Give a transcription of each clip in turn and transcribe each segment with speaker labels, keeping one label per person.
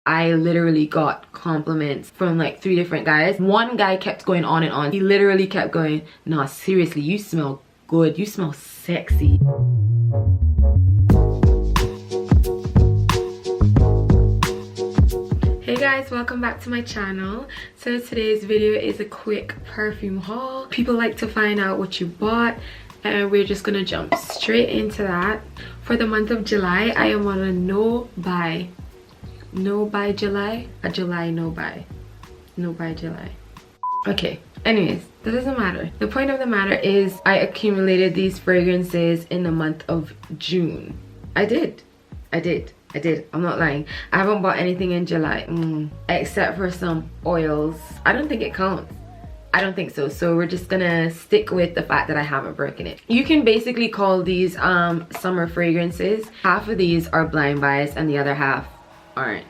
Speaker 1: I literally got compliments from like 3 different guys. One guy kept going on and on. He literally kept going, nah, seriously, you smell good, you smell sexy. Hey guys, welcome back to my channel. So today's video is a quick perfume haul. People like to find out what you bought, and we're just gonna jump straight into that. For the month of July, I am on a no buy July, a July no buy July. Okay, anyways, that doesn't matter. The point of the matter is I accumulated these fragrances in the month of June. I did. I'm not lying. I haven't bought anything in July except for some oils. I don't think it counts. I don't think so. So we're just gonna stick with the fact that I haven't broken it. You can basically call these summer fragrances. Half of these are blind buys and the other half aren't.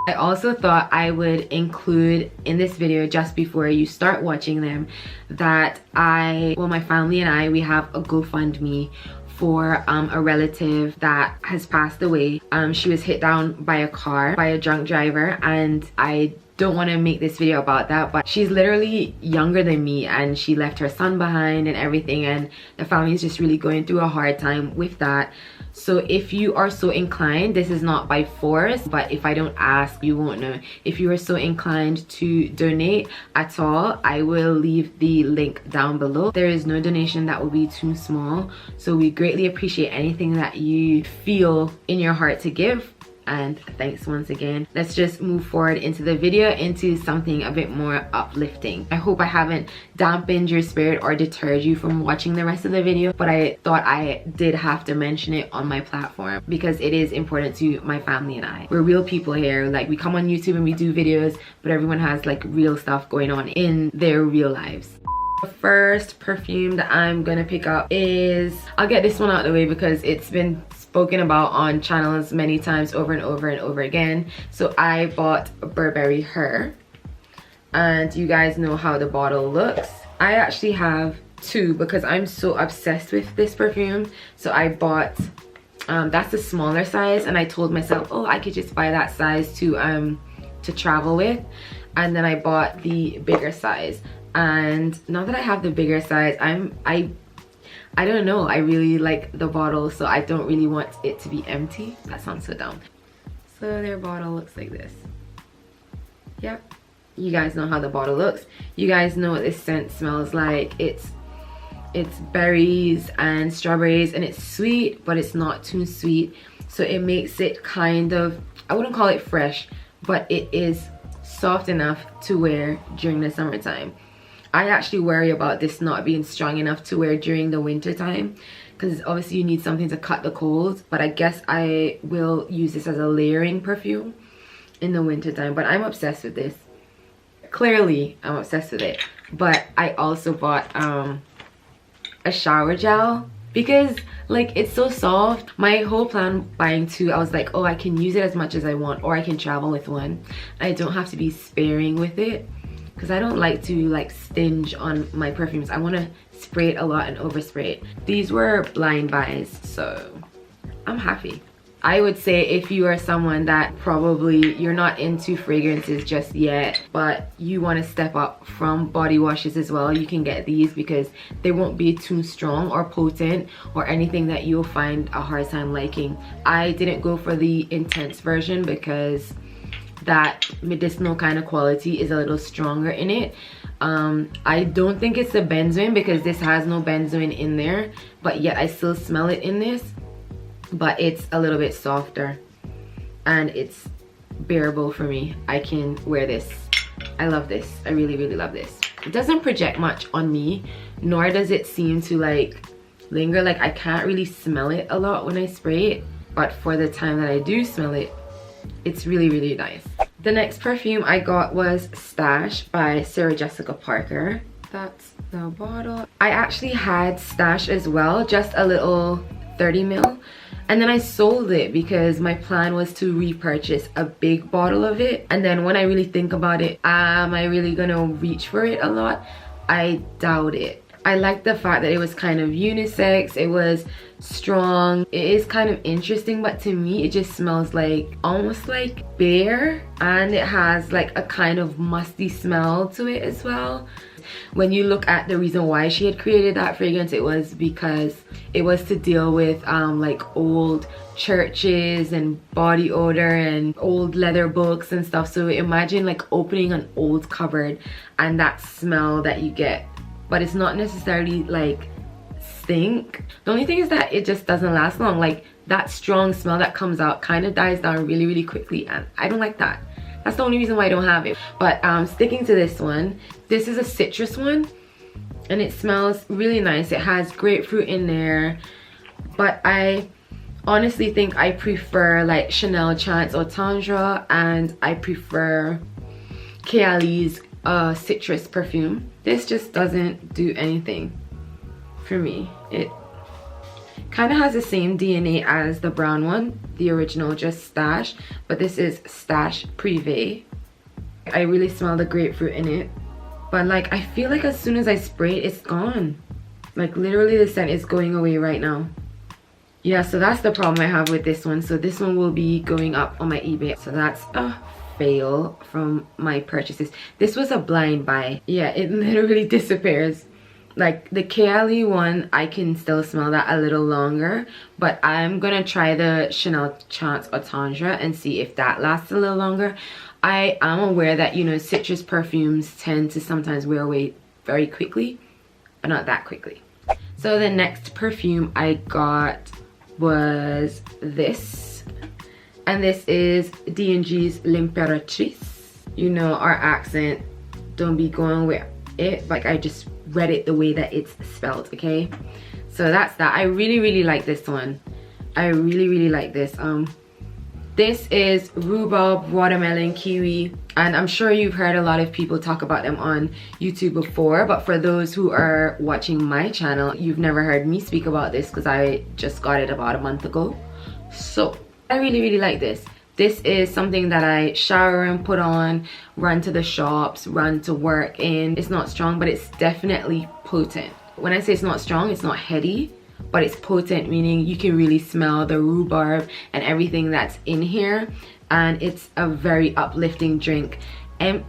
Speaker 1: I also thought I would include in this video, just before you start watching them, that my family and I, we have a GoFundMe for a relative that has passed away. She was hit down by a car by a drunk driver, and I don't want to make this video about that, but she's literally younger than me and she left her son behind and everything, and the family is just really going through a hard time with that. So if you are so inclined, this is not by force, but if I don't ask, you won't know. If you are so inclined to donate at all, I will leave the link down below. There is no donation that will be too small, so we greatly appreciate anything that you feel in your heart to give. And thanks once again. Let's just move forward into the video, into something a bit more uplifting. I hope I haven't dampened your spirit or deterred you from watching the rest of the video, but I thought I did have to mention it on my platform because it is important to my family and I. We're real people here. Like, we come on YouTube and we do videos, but everyone has like real stuff going on in their real lives. The first perfume that I'm gonna pick up is, I'll get this one out of the way because it's been spoken about on channels many times over and over again. So I bought Burberry Her, and you guys know how the bottle looks. I actually have 2 because I'm so obsessed with this perfume. So I bought that's the smaller size, and I told myself, oh, I could just buy that size to travel with, and then I bought the bigger size. And now that I have the bigger size, I don't know, I really like the bottle, so I don't really want it to be empty. That sounds so dumb. So their bottle looks like this. Yep, you guys know how the bottle looks. You guys know what this scent smells like. It's berries and strawberries, and it's sweet, but it's not too sweet, so it makes it kind of, I wouldn't call it fresh, but it is soft enough to wear during the summertime. I actually worry about this not being strong enough to wear during the winter time, because obviously you need something to cut the cold, but I guess I will use this as a layering perfume in the winter time. But I'm obsessed with this. Clearly I'm obsessed with it. But I also bought a shower gel because like it's so soft. My whole plan buying 2, I was like, oh, I can use it as much as I want, or I can travel with one. I don't have to be sparing with it, because I don't like to like stinge on my perfumes. I want to spray it a lot and overspray it. These were blind buys, so I'm happy. I would say if you are someone that probably you're not into fragrances just yet, but you want to step up from body washes as well, you can get these because they won't be too strong or potent or anything that you'll find a hard time liking. I didn't go for the intense version because that medicinal kind of quality is a little stronger in it. I don't think it's the benzoin because this has no benzoin in there, but yet I still smell it in this, but it's a little bit softer and it's bearable for me. I can wear this. I love this. I really love this. It doesn't project much on me, nor does it seem to like linger. Like, I can't really smell it a lot when I spray it, but for the time that I do smell it, it's really nice. The next perfume I got was Stash by Sarah Jessica Parker. That's the bottle. I actually had Stash as well, just a little 30 ml, and then I sold it because my plan was to repurchase a big bottle of it. And then when I really think about it, am I really gonna reach for it a lot? I doubt it. I like the fact that it was kind of unisex, it was strong, it is kind of interesting, but to me it just smells like almost like bear, and it has like a kind of musty smell to it as well. When you look at the reason why she had created that fragrance, it was because it was to deal with like old churches and body odor and old leather books and stuff. So imagine like opening an old cupboard and that smell that you get, but it's not necessarily like stink. The only thing is that it just doesn't last long. Like that strong smell that comes out kind of dies down really quickly, and I don't like that. That's the only reason why I don't have it. But sticking to this one, this is a citrus one and it smells really nice. It has grapefruit in there, but I honestly think I prefer like Chanel Chance or Tendre, and I prefer Kayali's citrus perfume. This just doesn't do anything for me. It kind of has the same DNA as the brown one, the original, just Stash, but this is Stash Prive. I really smell the grapefruit in it, but like I feel like as soon as I spray it, it's gone. Like literally the scent is going away right now. Yeah, so that's the problem I have with this one. So this one will be going up on my eBay. So that's a fail from my purchases. This was a blind buy. Yeah, it literally disappears. Like the Kayali one, I can still smell that a little longer, but I'm gonna try the Chanel Chance or Tendre and see if that lasts a little longer. I am aware that, you know, citrus perfumes tend to sometimes wear away very quickly, but not that quickly. So the next perfume I got was this, and this is D&G's L'Imperatrice. You know, our accent don't be going with it, like I just read it the way that it's spelled, okay? So that's that. I really like this one. I really like this. This is rhubarb, watermelon, kiwi, and I'm sure you've heard a lot of people talk about them on YouTube before, but for those who are watching my channel, you've never heard me speak about this because I just got it about a month ago. So I really like this. This is something that I shower and put on, run to the shops, run to work in. It's not strong, but it's definitely potent. When I say it's not strong, it's not heady, but it's potent, meaning you can really smell the rhubarb and everything that's in here. And it's a very uplifting drink. And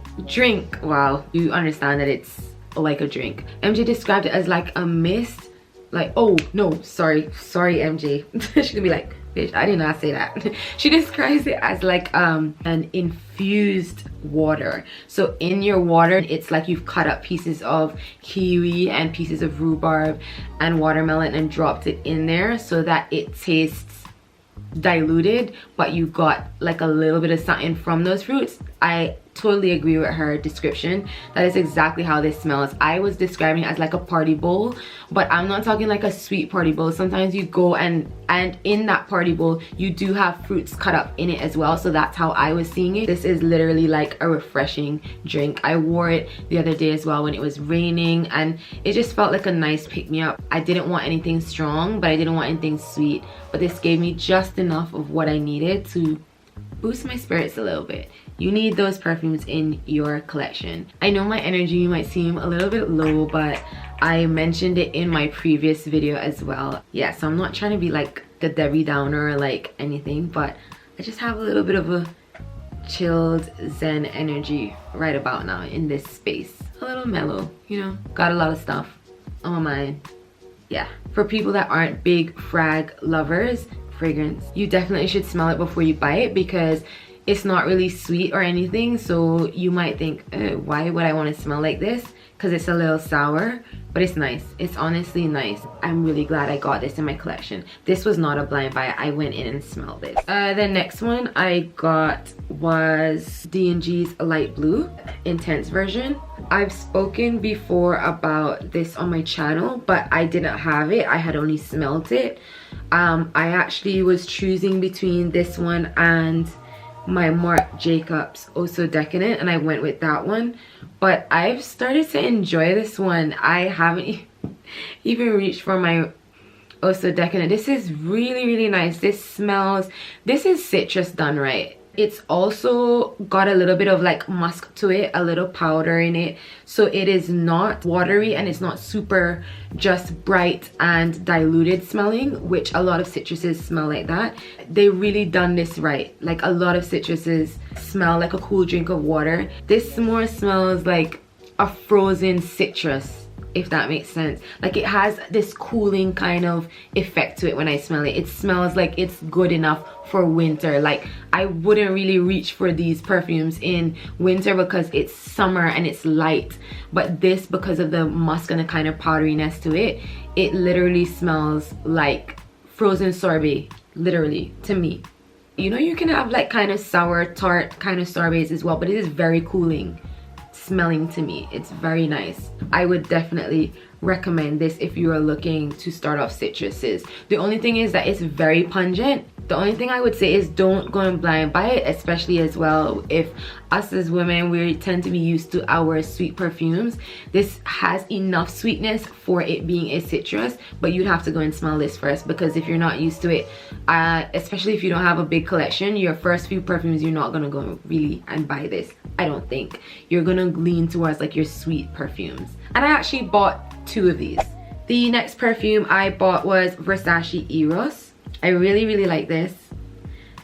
Speaker 1: wow, you understand that it's like a drink. MJ described it as like a mist. Like, oh no, sorry MJ. She's gonna be like, bitch, I did not say that. She describes it as like an infused water. So in your water, it's like you've cut up pieces of kiwi and pieces of rhubarb and watermelon and dropped it in there so that it tastes diluted, but you got like a little bit of something from those fruits. I totally agree with her description. That is exactly how this smells. I was describing it as like a party bowl, but I'm not talking like a sweet party bowl. Sometimes you go and in that party bowl you do have fruits cut up in it as well, so that's how I was seeing it. This is literally like a refreshing drink. I wore it the other day as well when it was raining, and it just felt like a nice pick-me-up. I didn't want anything strong, but I didn't want anything sweet, but this gave me just enough of what I needed to boost my spirits a little bit. You need those perfumes in your collection. I know my energy might seem a little bit low, but I mentioned it in my previous video as well. Yeah, so I'm not trying to be like the Debbie Downer or like anything, but I just have a little bit of a chilled zen energy right about now in this space. A little mellow, you know, got a lot of stuff on my mind. Yeah, for people that aren't big frag lovers, fragrance, you definitely should smell it before you buy it, because it's not really sweet or anything, so you might think, why would I want to smell like this? Because it's a little sour, but it's nice. It's honestly nice. I'm really glad I got this in my collection. This was not a blind buy. I went in and smelled this. The next one I got was D&G's Light Blue Intense version. I've spoken before about this on my channel, but I didn't have it. I had only smelled it. I actually was choosing between this one and my Marc Jacobs Oh So Decadent, and I went with that one, but I've started to enjoy this one. I haven't even reached for my Oh So Decadent. This is really nice. This smells, this is citrus done right. It's also got a little bit of like musk to it, a little powder in it, so it is not watery and it's not super just bright and diluted smelling, which a lot of citruses smell like that. They really done this right. Like a lot of citruses smell like a cool drink of water. This more smells like a frozen citrus, if that makes sense. Like it has this cooling kind of effect to it when I smell it. It smells like it's good enough for winter. Like I wouldn't really reach for these perfumes in winter because it's summer and it's light, but this, because of the musk and the kind of powderiness to it, it literally smells like frozen sorbet, literally, to me. You know, you can have like kind of sour tart kind of sorbets as well, but it is very cooling smelling to me. It's very nice. I would definitely recommend this if you are looking to start off citruses. The only thing is that it's very pungent. The only thing I would say is don't go in blind by it, especially as well if us as women, we tend to be used to our sweet perfumes. This has enough sweetness for it being a citrus, but you'd have to go and smell this first, because if you're not used to it, especially if you don't have a big collection, your first few perfumes, you're not gonna go really and buy this. I don't think. You're gonna lean towards like your sweet perfumes. And I actually bought 2 of these. The next perfume I bought was Versace EROS. I really like this.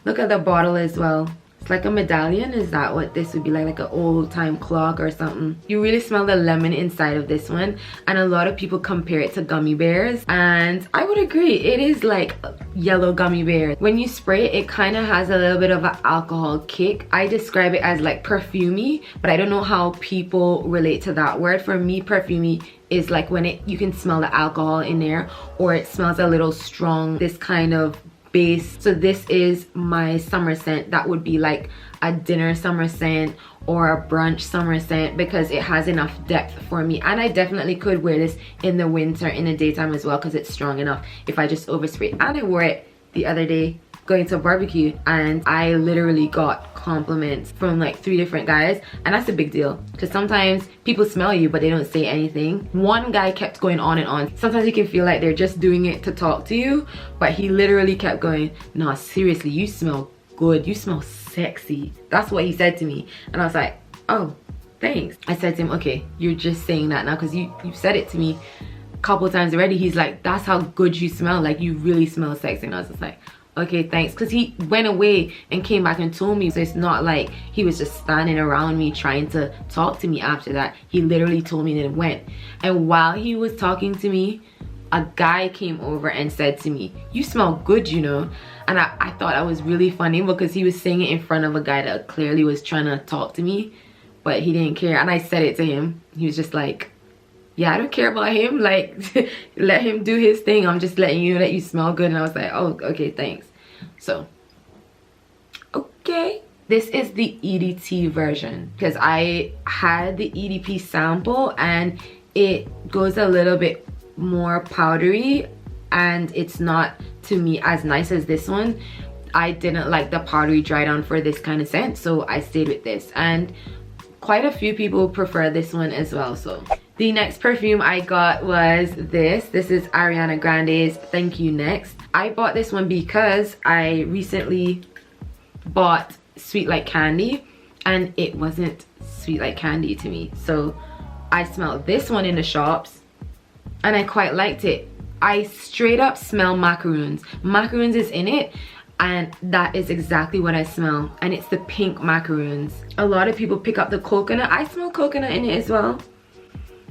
Speaker 1: Look at the bottle as well. It's like a medallion. Is that what this would be like an old time clock or something? You really smell the lemon inside of this one, and a lot of people compare it to gummy bears, and I would agree. It is like yellow gummy bears. When you spray it, it kind of has a little bit of an alcohol kick. I describe it as like perfumey, but I don't know how people relate to that word. For me, perfumey is like when you can smell the alcohol in there, or it smells a little strong, this kind of base. So this is my summer scent. That would be like a dinner summer scent or a brunch summer scent, because it has enough depth for me. And I definitely could wear this in the winter, in the daytime as well, because it's strong enough if I just overspray. And I wore it the other day going to a barbecue, and I literally got compliments from like 3 different guys, and that's a big deal, because sometimes people smell you but they don't say anything. One guy kept going on and on. Sometimes you can feel like they're just doing it to talk to you, but he literally kept going, nah, seriously, you smell good, you smell sexy. That's what he said to me, and I was like, oh, thanks. I said to him, okay, you're just saying that now because you've said it to me a couple times already. He's like, that's how good you smell, like you really smell sexy. And I was just like, okay, thanks, because he went away and came back and told me. So it's not like he was just standing around me trying to talk to me after that. He literally told me and went. And while he was talking to me, a guy came over and said to me, you smell good, you know. And I thought that was really funny, because he was saying it in front of a guy that clearly was trying to talk to me, but he didn't care. And I said it to him. He was just like, yeah, I don't care about him, like let him do his thing, I'm just letting you know that you smell good. And I was like, oh, okay, thanks. So okay, this is the EDT version, because I had the EDP sample and it goes a little bit more powdery, and it's not, to me, as nice as this one. I didn't like the powdery dry down for this kind of scent, so I stayed with this, and quite a few people prefer this one as well. So the next perfume I got was this. This is Ariana Grande's Thank You Next. I bought this one because I recently bought Sweet Like Candy, and it wasn't sweet like candy to me. So I smelled this one in the shops and I quite liked it. I straight up smell macaroons. Macaroons is in it, and that is exactly what I smell, and it's the pink macaroons. A lot of people pick up the coconut. I smell coconut in it as well,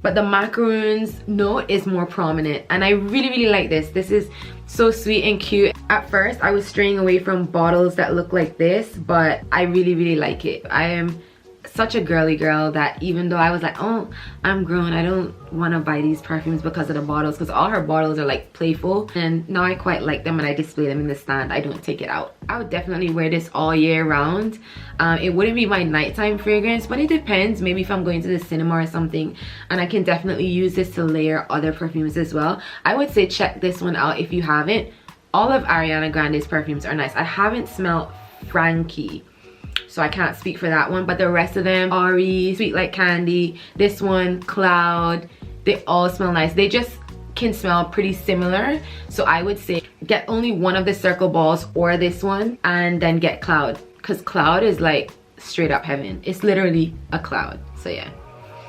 Speaker 1: but the macaroons note is more prominent, and I really like this. This is so sweet and cute. At first I was straying away from bottles that look like this, but I really like it. I am such a girly girl that even though I was like, oh, I'm grown, I don't want to buy these perfumes because of the bottles, because all her bottles are like playful, and now I quite like them and I display them in the stand. I don't take it out. I would definitely wear this all year round. It wouldn't be my nighttime fragrance, but it depends. Maybe if I'm going to the cinema or something, and I can definitely use this to layer other perfumes as well. I would say check this one out if you haven't. All of Ariana Grande's perfumes are nice. I haven't smelled Frankie, so I can't speak for that one, but the rest of them, Ari, Sweet Like Candy, this one, Cloud, they all smell nice. They just can smell pretty similar, so I would say get only one of the circle balls or this one, and then get Cloud. because cloud is like straight up heaven. It's literally a cloud. So yeah,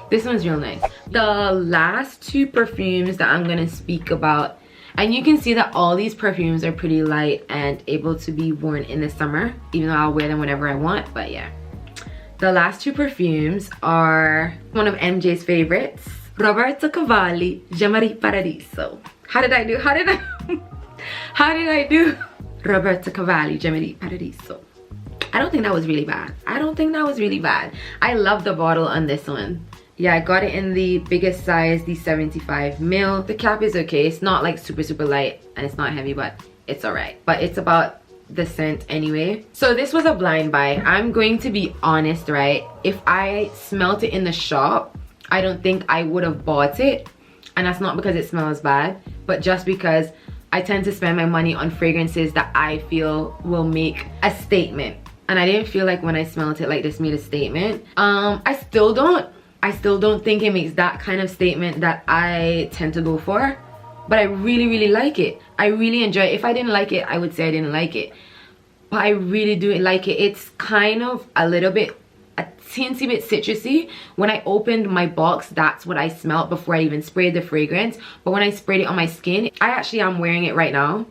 Speaker 1: this one's real nice. The last two perfumes that I'm gonna speak about, and you can see that all these perfumes are pretty light and able to be worn in the summer, even though I'll wear them whenever I want. But yeah, the last two perfumes are one of MJ's favorites, Roberto Cavalli, Gemma Paradiso. How did I do? How did I do? Roberto Cavalli, Gemma Paradiso. I don't think that was really bad. I don't think that was really bad. I love the bottle on this one. Yeah, I got it in the biggest size, the 75 ml. The cap is okay. It's not like super light and it's not heavy, but it's alright. But it's about the scent anyway. So this was a blind buy. I'm going to be honest, right? If I smelt it in the shop, I don't think I would have bought it. And that's not because it smells bad, but just because I tend to spend my money on fragrances that I feel will make a statement. And I didn't feel like when I smelled it like this made a statement. I still don't think it makes that kind of statement that I tend to go for, but I really like it. I really enjoy it. If I didn't like it, I would say I didn't like it, but I really do like it. It's kind of a teensy bit citrusy. When I opened my box, that's what I smelled before I even sprayed the fragrance. But when I sprayed it on my skin, I actually am wearing it right now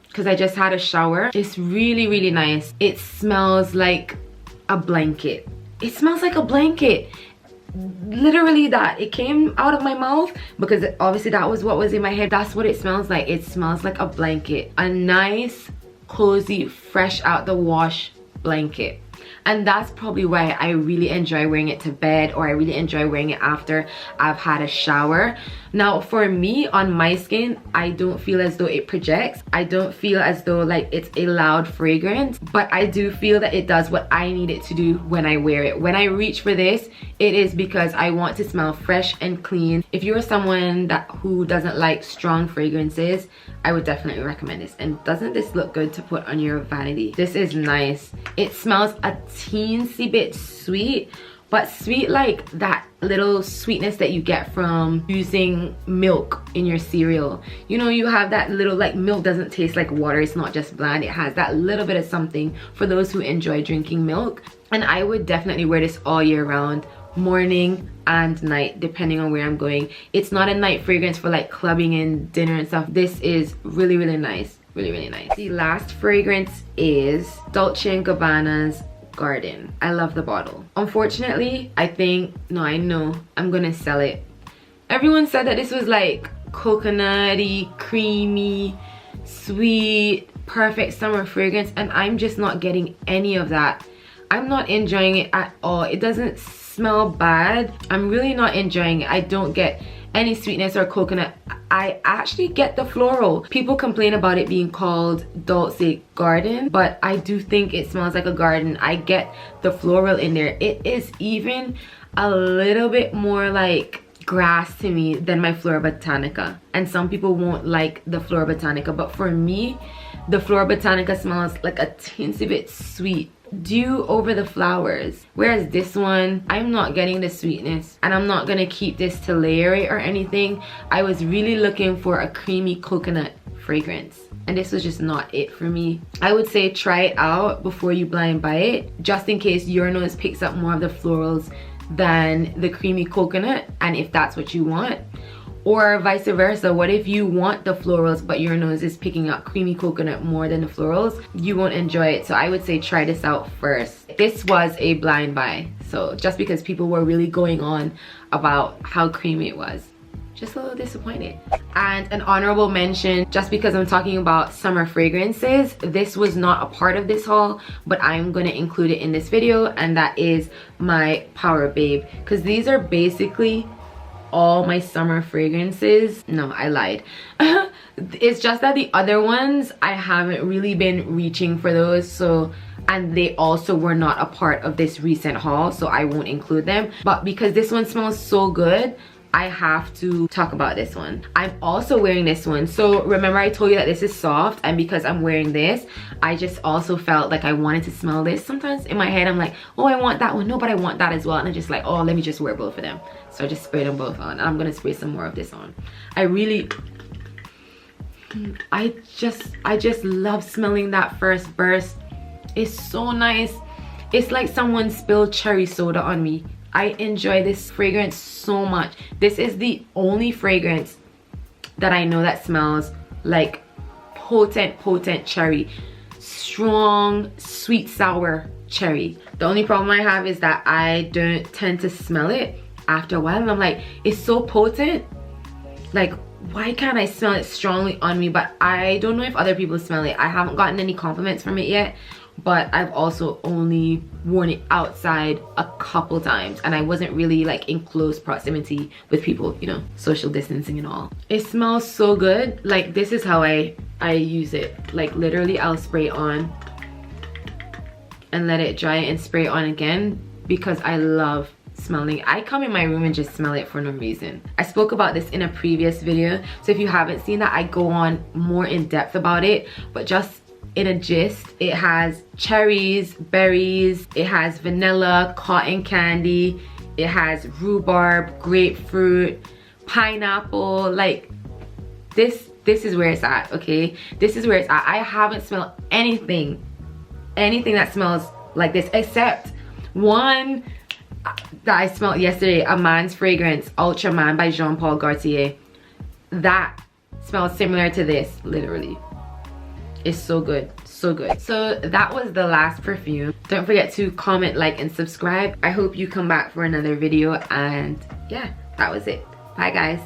Speaker 1: because I just had a shower. It's really nice. It smells like a blanket. It smells like a blanket. Literally that. It came out of my mouth because obviously that was what was in my head. That's what it smells like. It smells like a blanket. A nice, cozy, fresh out the wash blanket. And that's probably why I really enjoy wearing it to bed, or I really enjoy wearing it after I've had a shower. Now for me, on my skin, I don't feel as though it projects. I don't feel as though like it's a loud fragrance, but I do feel that it does what I need it to do when I wear it. When I reach for this, it is because I want to smell fresh and clean. If you're someone who doesn't like strong fragrances, I would definitely recommend this. And doesn't this look good to put on your vanity? This is nice. It smells a teensy bit sweet, but sweet like that little sweetness that you get from using milk in your cereal. You know, you have that little, like, milk doesn't taste like water. It's not just bland. It has that little bit of something for those who enjoy drinking milk. And I would definitely wear this all year round, morning and night, depending on where I'm going. It's not a night fragrance for like clubbing and dinner and stuff. This is really nice. Really nice. The last fragrance is Dolce & Gabbana's Garden. I love the bottle. Unfortunately, I know I'm gonna sell it. Everyone said that this was like coconutty, creamy, sweet, perfect summer fragrance, and I'm just not getting any of that. I'm not enjoying it at all. It doesn't smell bad. I'm really not enjoying it. I don't get any sweetness or coconut. I actually get the floral. People complain about it being called Dolce Garden, but I do think it smells like a garden. I get the floral in there. It is even a little bit more like grass to me than my Flora Botanica. And some people won't like the Flora Botanica, but for me, the Flora Botanica smells like a teensy bit sweet, dew over the flowers, whereas this one, I'm not getting the sweetness, and I'm not gonna keep this to layer it or anything. I was really looking for a creamy coconut fragrance, and this was just not it for me. I would say try it out before you blind buy it, just in case your nose picks up more of the florals than the creamy coconut, and if that's what you want. Or vice versa, what if you want the florals but your nose is picking up creamy coconut more than the florals? You won't enjoy it. So I would say try this out first. This was a blind buy, so just because people were really going on about how creamy it was. Just a little disappointed. And an honorable mention, just because I'm talking about summer fragrances, this was not a part of this haul, but I'm gonna include it in this video, and that is my Power Babe, because these are basically all my summer fragrances. No, I lied. It's just that the other ones, I haven't really been reaching for those, so, and they also were not a part of this recent haul, so I won't include them. But because this one smells so good, I have to talk about this one. I'm also wearing this one. So remember I told you that this is soft, and because I'm wearing this, I just also felt like I wanted to smell this. Sometimes in my head I'm like, oh, I want that one, no, but I want that as well, and I'm just like, oh, let me just wear both of them. So I just sprayed them both on, and I'm gonna spray some more of this on. I just love smelling that first burst. It's so nice. It's like someone spilled cherry soda on me. I enjoy this fragrance so much. This is the only fragrance that I know that smells like potent cherry. Strong, sweet, sour cherry. The only problem I have is that I don't tend to smell it after a while, and I'm like, it's so potent. Like, why can't I smell it strongly on me? But I don't know if other people smell it. I haven't gotten any compliments from it yet, but I've also only worn it outside a couple times, and I wasn't really like in close proximity with people, you know, social distancing and all. It smells so good. Like, this is how I use it. Like, literally I'll spray on and let it dry and spray on again, because I love smelling. I come in my room and just smell it for no reason. I spoke about this in a previous video, so if you haven't seen that, I go on more in depth about it, but just in a gist, it has cherries, berries, it has vanilla, cotton candy, it has rhubarb, grapefruit, pineapple. Like, this is where it's at, okay? This is where it's at. I haven't smelled anything that smells like this, except one that I smelled yesterday, a man's fragrance, Ultra Man by Jean Paul Gaultier. That smells similar to this, literally. It's so good, so good. So that was the last perfume. Don't forget to comment, like, and subscribe. I hope you come back for another video, and yeah, that was it. Bye guys.